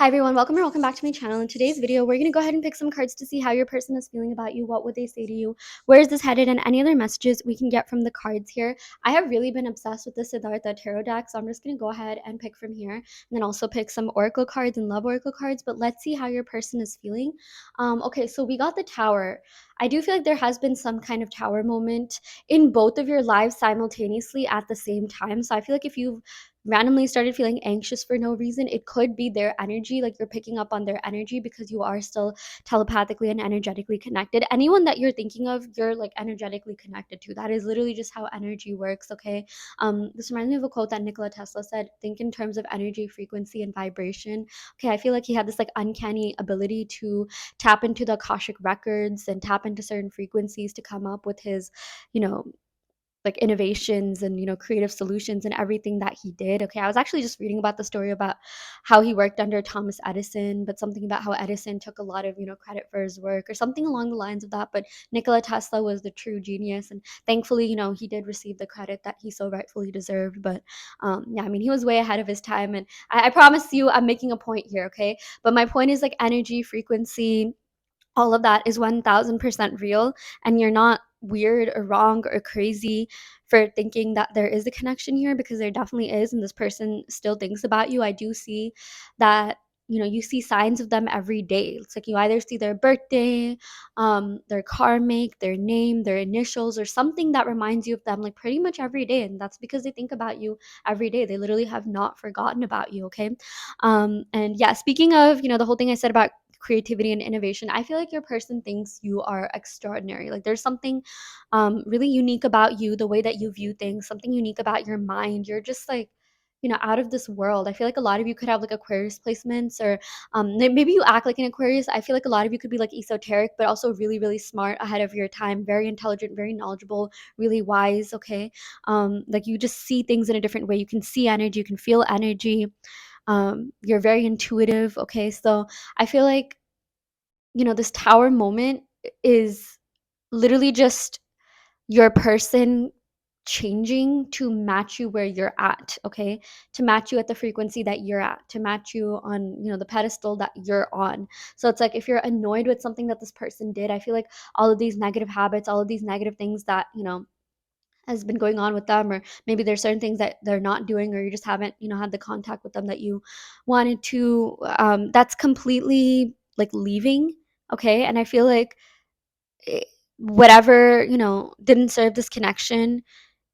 Hi everyone, welcome or welcome back to my channel. In today's video, we're going to go ahead and pick some cards to see how your person is feeling about you. What would they say to you? Where is this headed? And any other messages we can get from the cards here. I have really been obsessed with the Siddhartha Tarot deck, so I'm just going to go ahead and pick from here. And then also pick some Oracle cards and Love Oracle cards. But let's see how your person is feeling. Okay, so we got the Tower. I do feel like there has been some kind of Tower moment in both of your lives simultaneously at the same time. So I feel like if you've randomly started feeling anxious for no reason, it could be their energy. Like you're picking up on their energy because you are still telepathically and energetically connected. Anyone that you're thinking of, you're like energetically connected to. That is literally just how energy works. Okay. This reminds me of a quote that Nikola Tesla said: think in terms of energy, frequency, and vibration. Okay, I feel like he had this like uncanny ability to tap into the Akashic records and tap into certain frequencies to come up with his, you know, like innovations and creative solutions and everything that he did. Okay, I was actually just reading about the story about how he worked under Thomas Edison, but something about how Edison took a lot of credit for his work or something along the lines of that. But Nikola Tesla was the true genius, and thankfully he did receive the credit that he so rightfully deserved. But yeah, I mean, he was way ahead of his time, and I promise you I'm making a point here. Okay, but my point is like energy, frequency, all of that is 1000% real, and you're not weird or wrong or crazy for thinking that there is a connection here, because there definitely is, and this person still thinks about you. I do see that you see signs of them every day. It's like you either see their birthday, their car make, their name, their initials, or something that reminds you of them like pretty much every day, and that's because they think about you every day. They literally have not forgotten about you. Okay. And yeah, speaking of the whole thing I said about creativity and innovation, I feel like your person thinks you are extraordinary. Like there's something really unique about you, the way that you view things, something unique about your mind. You're just like out of this world. I feel like a lot of you could have like Aquarius placements, or maybe you act like an Aquarius. I feel like a lot of you could be like esoteric but also really really smart, ahead of your time, very intelligent, very knowledgeable, really wise. Okay. Like you just see things in a different way. You can see energy, you can feel energy. You're very intuitive. Okay, so I feel like this Tower moment is literally just your person changing to match you where you're at. Okay, to match you at the frequency that you're at, to match you on the pedestal that you're on. So it's like if you're annoyed with something that this person did, I feel like all of these negative habits, all of these negative things that has been going on with them, or maybe there's certain things that they're not doing, or you just haven't had the contact with them that you wanted to, that's completely like leaving. Okay, and I feel like eh, whatever didn't serve this connection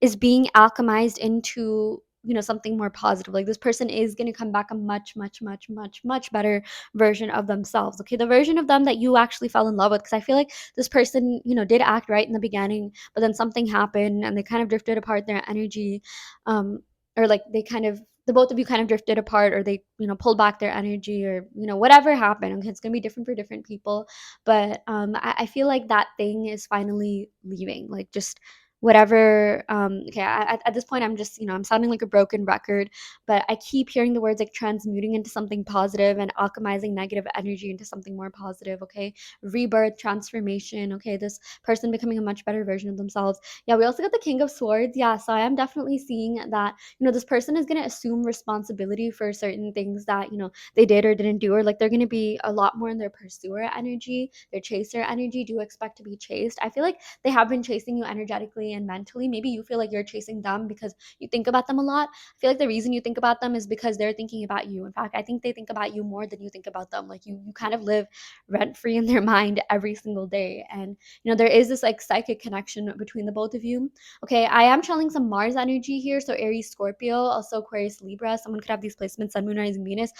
is being alchemized into something more positive. Like this person is going to come back a much much much much much better version of themselves. Okay, the version of them that you actually fell in love with, because I feel like this person did act right in the beginning, but then something happened and they kind of drifted apart, their energy, um or like they kind of, the both of you kind of drifted apart, or they pulled back their energy, or whatever happened. Okay, it's going to be different for different people, but I feel like that thing is finally leaving. Like just whatever. Okay, at this point I'm just I'm sounding like a broken record, but I keep hearing the words like transmuting into something positive and alchemizing negative energy into something more positive. Okay, rebirth, transformation. Okay, this person becoming a much better version of themselves. Yeah, we also got the King of Swords. Yeah, so I am definitely seeing that this person is going to assume responsibility for certain things that they did or didn't do, or like they're going to be a lot more in their pursuer energy, their chaser energy. Do expect to be chased. I feel like they have been chasing you energetically and mentally. Maybe you feel like you're chasing them because you think about them a lot. I feel like the reason you think about them is because they're thinking about you. In fact, I think they think about you more than you think about them. Like you kind of live rent free in their mind every single day. And there is this like psychic connection between the both of you. Okay, I am channeling some Mars energy here. So Aries, Scorpio, also Aquarius, Libra. Someone could have these placements: Sun, Moon, Rising, Venus.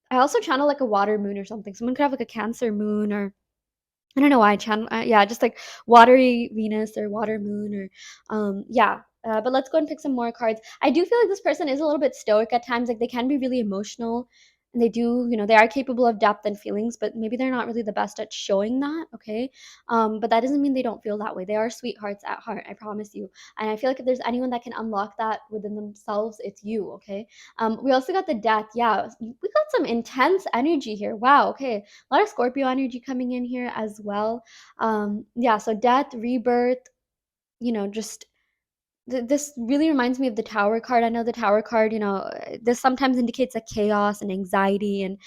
I also channel like a water moon or something. Someone could have like a Cancer moon, or I don't know why I channel, yeah, just like watery Venus or water moon, or yeah. But let's go and pick some more cards. I do feel like this person is a little bit stoic at times. Like they can be really emotional, and they do, they are capable of depth and feelings, but maybe they're not really the best at showing that. Okay, but that doesn't mean they don't feel that way. They are sweethearts at heart, I promise you. And I feel like if there's anyone that can unlock that within themselves, it's you. Okay. We also got the Death. Yeah, we got some intense energy here. Wow. Okay, a lot of Scorpio energy coming in here as well. Yeah, so death, rebirth, just This really reminds me of the Tower card. I know the Tower card, this sometimes indicates like chaos and anxiety and,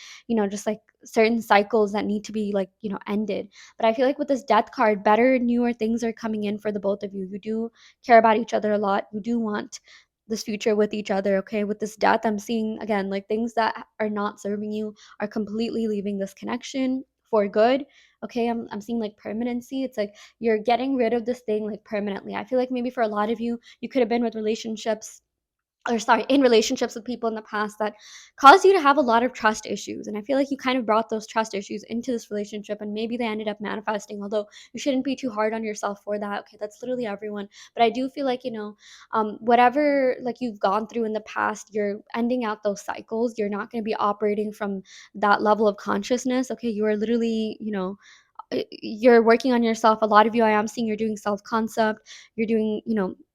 just like certain cycles that need to be like, ended. But I feel like with this Death card, better, newer things are coming in for the both of you. You do care about each other a lot. You do want this future with each other, okay? With this Death, I'm seeing again like things that are not serving you are completely leaving this connection for good. Okay, I'm seeing like permanency. It's like you're getting rid of this thing like permanently. I feel like maybe for a lot of you, you could have been with relationships or sorry, in relationships with people in the past that caused you to have a lot of trust issues. And I feel like you kind of brought those trust issues into this relationship and maybe they ended up manifesting, although you shouldn't be too hard on yourself for that. Okay, that's literally everyone. But I do feel like, whatever like you've gone through in the past, you're ending out those cycles. You're not going to be operating from that level of consciousness. Okay, you are literally, you're working on yourself. A lot of you, I am seeing, you're doing self concept, you're doing,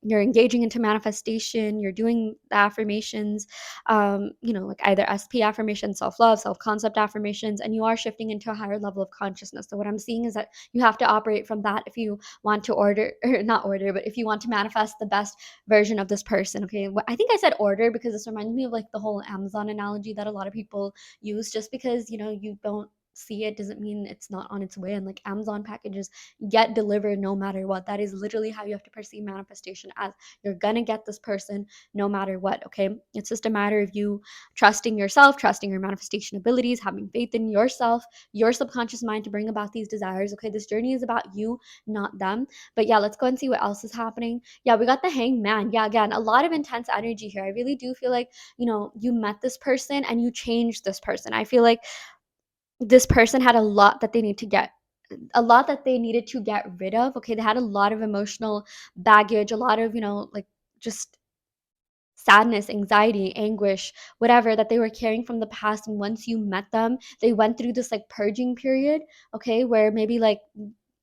you're engaging into manifestation, you're doing the affirmations, like either SP affirmations, self love, self concept affirmations, and you are shifting into a higher level of consciousness. So what I'm seeing is that you have to operate from that if you want to order or not order, but if you want to manifest the best version of this person. Okay, I think I said order because this reminds me of like the whole Amazon analogy that a lot of people use. Just because you don't see it doesn't mean it's not on its way, and like Amazon packages get delivered no matter what. That is literally how you have to perceive manifestation, as you're gonna get this person no matter what. Okay, it's just a matter of you trusting yourself, trusting your manifestation abilities, having faith in yourself, your subconscious mind to bring about these desires. Okay, this journey is about you, not them. But yeah, let's go and see what else is happening. Yeah, we got the Hangman. Yeah, again, a lot of intense energy here. I really do feel like you met this person and you changed this person. I feel like this person had a lot that they needed to get rid of. Okay, they had a lot of emotional baggage, a lot of, like just sadness, anxiety, anguish, whatever that they were carrying from the past. And once you met them, they went through this like purging period, okay, where maybe like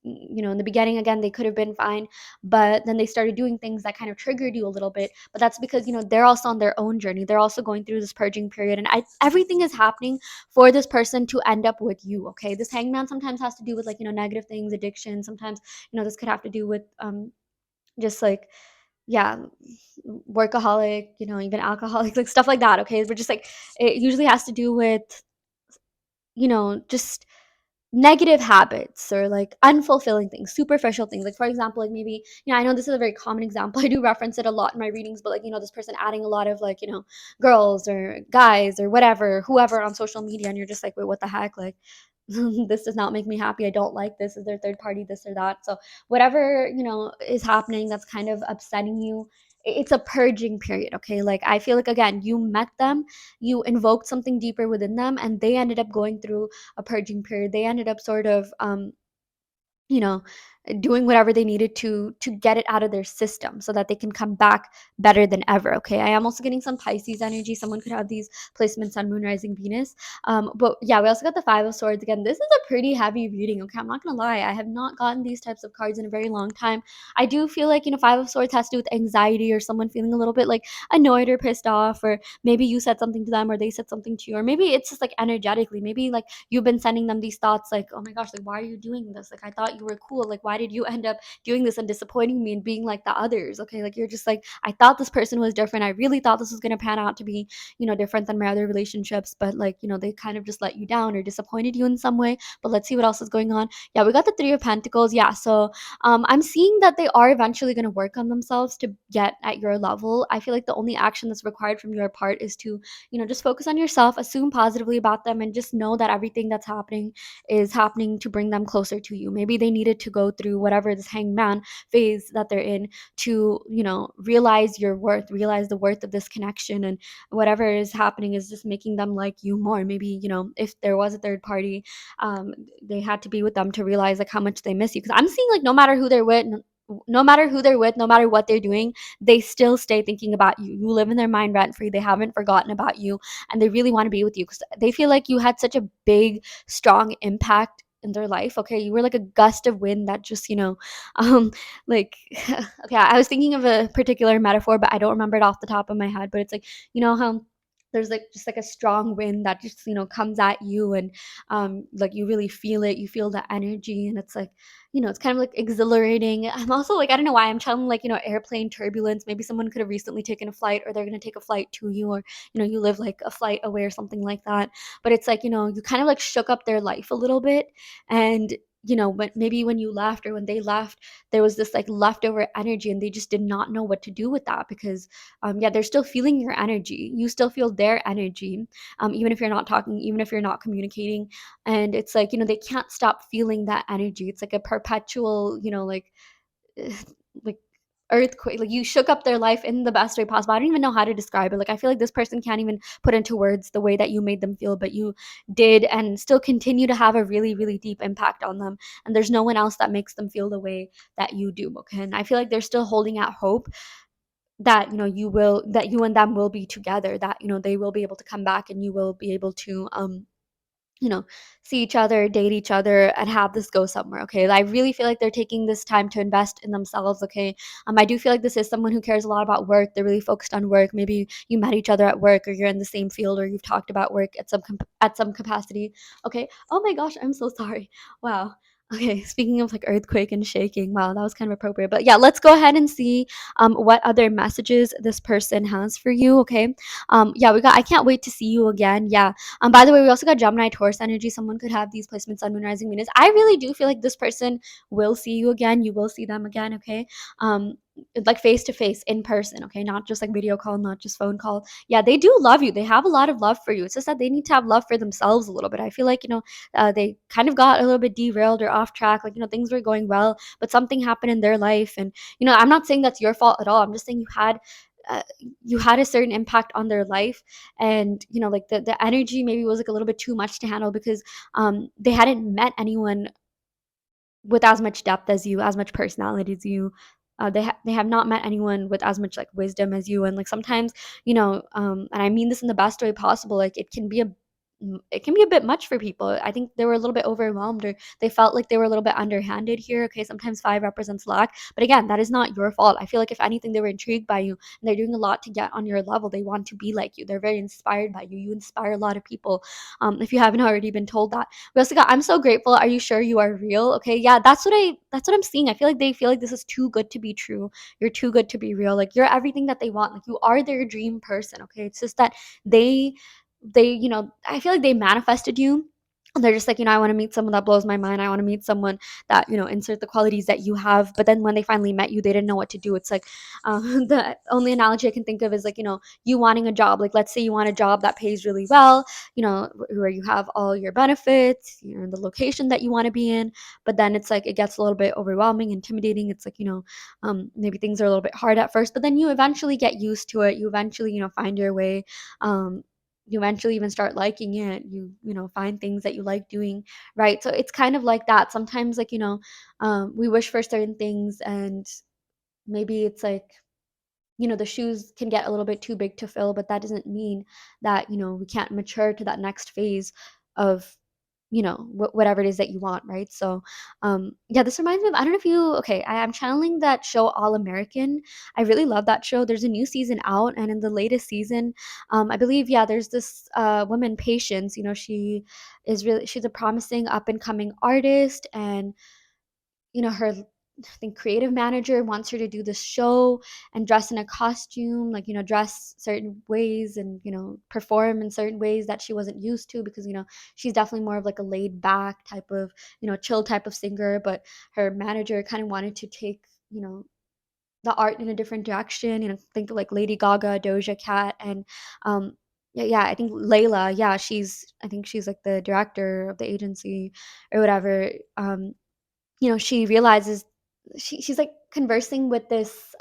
in the beginning again they could have been fine, but then they started doing things that kind of triggered you a little bit. But that's because they're also on their own journey, they're also going through this purging period, and everything is happening for this person to end up with you. Okay, this Hangman sometimes has to do with like negative things, addiction. Sometimes this could have to do with just like, yeah, workaholic, even alcoholic, like stuff like that. Okay, but just like it usually has to do with just negative habits or like unfulfilling things, superficial things. Like for example, like maybe, I know this is a very common example. I do reference it a lot in my readings, but like, this person adding a lot of like, girls or guys or whatever, whoever on social media, and you're just like, wait, what the heck? Like this does not make me happy. I don't like this. Is there third party, this or that? So whatever, is happening that's kind of upsetting you, it's a purging period. Okay, like I feel like again, you met them, you invoked something deeper within them, and they ended up going through a purging period. They ended up sort of you know doing whatever they needed to get it out of their system so that they can come back better than ever. Okay, I am also getting some Pisces energy. Someone could have these placements on moon rising Venus. But yeah, we also got the Five of Swords. Again, this is a pretty heavy reading. Okay, I'm not gonna lie, I have not gotten these types of cards in a very long time. I do feel like Five of Swords has to do with anxiety or someone feeling a little bit like annoyed or pissed off, or maybe you said something to them or they said something to you, or maybe it's just like energetically, maybe like you've been sending them these thoughts like, oh my gosh, like why are you doing this? Like I thought you were cool. Like why did you end up doing this and disappointing me and being like the others? Okay, like you're just like, I thought this person was different. I really thought this was gonna pan out to be, different than my other relationships, but like, they kind of just let you down or disappointed you in some way. But let's see what else is going on. Yeah, we got the Three of Pentacles. Yeah, so I'm seeing that they are eventually going to work on themselves to get at your level. I feel like the only action that's required from your part is to just focus on yourself, assume positively about them, and just know that everything that's happening is happening to bring them closer to you. Maybe they needed to go through whatever this Hangman phase that they're in to, realize your worth, realize the worth of this connection, and whatever is happening is just making them like you more. Maybe, if there was a third party, they had to be with them to realize like how much they miss you. Because I'm seeing like no matter who they're with, no matter who they're with, no matter what they're doing, they still stay thinking about you. You live in their mind rent free. They haven't forgotten about you, and they really want to be with you because they feel like you had such a big, strong impact in their life. Okay, you were like a gust of wind that just, like, okay, I was thinking of a particular metaphor, but I don't remember it off the top of my head. But it's like, how there's like just like a strong wind that just comes at you, and like you really feel it, you feel the energy, and it's like it's kind of like exhilarating. I'm also like, I don't know why I'm telling like airplane turbulence. Maybe someone could have recently taken a flight, or they're going to take a flight to you, or you live like a flight away or something like that. But it's like you kind of like shook up their life a little bit. And maybe when you left or when they left, there was this like leftover energy, and they just did not know what to do with that, because yeah, they're still feeling your energy, you still feel their energy, even if you're not talking, even if you're not communicating. And it's like they can't stop feeling that energy. It's like a perpetual like like earthquake. Like, you shook up their life in the best way possible. I don't even know how to describe it. Like, I feel like this person can't even put into words the way that you made them feel, but you did, and still continue to have a really, really deep impact on them. And there's no one else that makes them feel the way that you do. Okay, and I feel like they're still holding out hope that that you and them will be together, that they will be able to come back, and you will be able to you know, see each other, date each other, and have this go somewhere. Okay. I really feel like they're taking this time to invest in themselves. Okay. I do feel like this is someone who cares a lot about work. They're really focused on work. Maybe you met each other at work, or you're in the same field, or you've talked about work at some capacity. Okay. Oh my gosh, I'm so sorry. Wow. Okay, speaking of like earthquake and shaking, wow, that was kind of appropriate. But yeah, let's go ahead and see what other messages this person has for you. Okay, yeah, I can't wait to see you again. Yeah, by the way, we also got Gemini, Taurus energy. Someone could have these placements, Sun, Moon, Rising, Venus. I really do feel like this person will see you again. You will see them again, okay? Like face to face, in person, okay? Not just like video call, not just phone call. Yeah, they do love you. They have a lot of love for you. It's just that they need to have love for themselves a little bit. I feel like, they kind of got a little bit derailed or off track. Like, things were going well, but something happened in their life. And, I'm not saying that's your fault at all. I'm just saying you had a certain impact on their life, and like the energy maybe was like a little bit too much to handle, because they hadn't met anyone with as much depth as you, as much personality as you. They have not met anyone with as much like wisdom as you. And like sometimes, and I mean this in the best way possible, like it can be a bit much for people. I think they were a little bit overwhelmed, or they felt like they were a little bit underhanded here. Okay, sometimes five represents lack, but again, that is not your fault. I feel like if anything, they were intrigued by you, and they're doing a lot to get on your level. They want to be like you. They're very inspired by you. You inspire a lot of people. If you haven't already been told that. We also got, I'm so grateful. Are you sure you are real? Okay, yeah, that's what I'm seeing. I feel like they feel like this is too good to be true. You're too good to be real. Like, you're everything that they want. Like, you are their dream person. Okay, it's just that they I feel like they manifested you. They're just like, I want to meet someone that blows my mind. I want to meet someone that, insert the qualities that you have. But then when they finally met you, they didn't know what to do. It's like, the only analogy I can think of is like, you wanting a job. Like, let's say you want a job that pays really well, where you have all your benefits, the location that you want to be in. But then it's like, it gets a little bit overwhelming, intimidating. It's like, maybe things are a little bit hard at first, but then you eventually get used to it. You eventually, find your way. Um, you eventually even start liking it. You find things that you like doing, right? So it's kind of like that. Sometimes, like, we wish for certain things, and maybe it's like, the shoes can get a little bit too big to fill, but that doesn't mean that, we can't mature to that next phase of, whatever it is that you want, right? So, yeah, this reminds me of, I don't know if you, okay, I'm channeling that show All American. I really love that show. There's a new season out, and in the latest season, I believe, yeah, there's this woman, Patience. She's a promising up and coming artist, and her, I think, creative manager wants her to do this show and dress in a costume, like, dress certain ways, and, perform in certain ways that she wasn't used to, because, she's definitely more of like a laid back type of, chill type of singer. But her manager kind of wanted to take, the art in a different direction, think of like Lady Gaga, Doja Cat, and, yeah, I think Layla, yeah, I think she's like the director of the agency or whatever. She realizes she's like conversing with this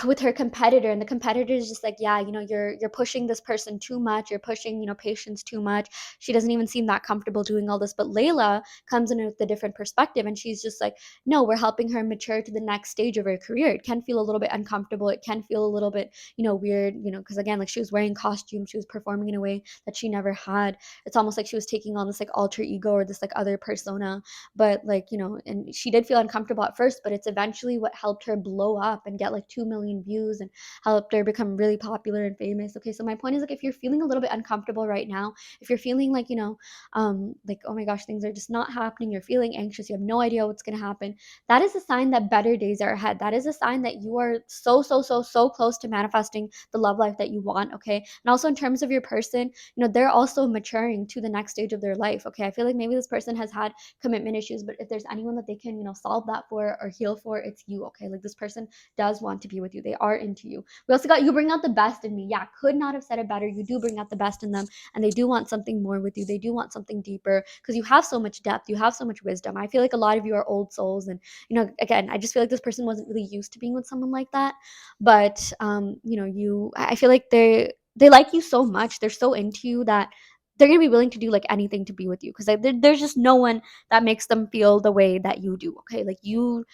with her competitor, and the competitor is just like, yeah, you're pushing this person too much, you're pushing, Patience too much. She doesn't even seem that comfortable doing all this. But Layla comes in with a different perspective, and she's just like, no, we're helping her mature to the next stage of her career. It can feel a little bit uncomfortable, it can feel a little bit, weird, because again, like, she was wearing costumes, she was performing in a way that she never had. It's almost like she was taking on this like alter ego, or this like other persona. But like, and she did feel uncomfortable at first, but it's eventually what helped her blow up and get like 2 million million views and helped her become really popular and famous. Okay, so my point is, like, if you're feeling a little bit uncomfortable right now, if you're feeling like, like, oh my gosh, things are just not happening, you're feeling anxious, you have no idea what's going to happen, that is a sign that better days are ahead. That is a sign that you are so close to manifesting the love life that you want. Okay, and also in terms of your person, they're also maturing to the next stage of their life. Okay, I feel like maybe this person has had commitment issues, but if there's anyone that they can, solve that for or heal for, it's you. Okay, like, this person does want to be with you, they are into you. We also got, you bring out the best in me. Yeah, could not have said it better. You do bring out the best in them, and they do want something more with you. They do want something deeper because you have so much depth, you have so much wisdom. I feel like a lot of you are old souls, and again, I just feel like this person wasn't really used to being with someone like that. But I feel like they like you so much, they're so into you, that they're gonna be willing to do like anything to be with you, because like, there's just no one that makes them feel the way that you do. Okay, like, you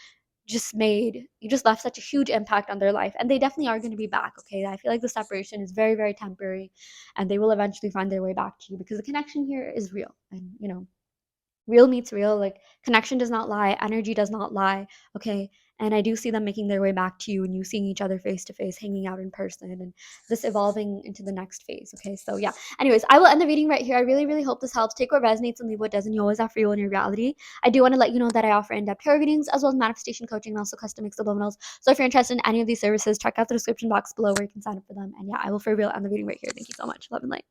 just left such a huge impact on their life, and they definitely are going to be back. Okay, I feel like the separation is very, very temporary, and they will eventually find their way back to you, because the connection here is real. And real meets real. Like, connection does not lie, energy does not lie. Okay, and I do see them making their way back to you, and you seeing each other face to face, hanging out in person, and this evolving into the next phase. Okay, so yeah, anyways, I will end the reading right here. I really, really hope this helps. Take what resonates and leave what doesn't. You always have free will in your reality. I do want to let you know that I offer in-depth tarot readings, as well as manifestation coaching, and also custom subliminals. So if you're interested in any of these services, check out the description box below where you can sign up for them. And yeah, I will for real end the reading right here. Thank you so much. Love and light.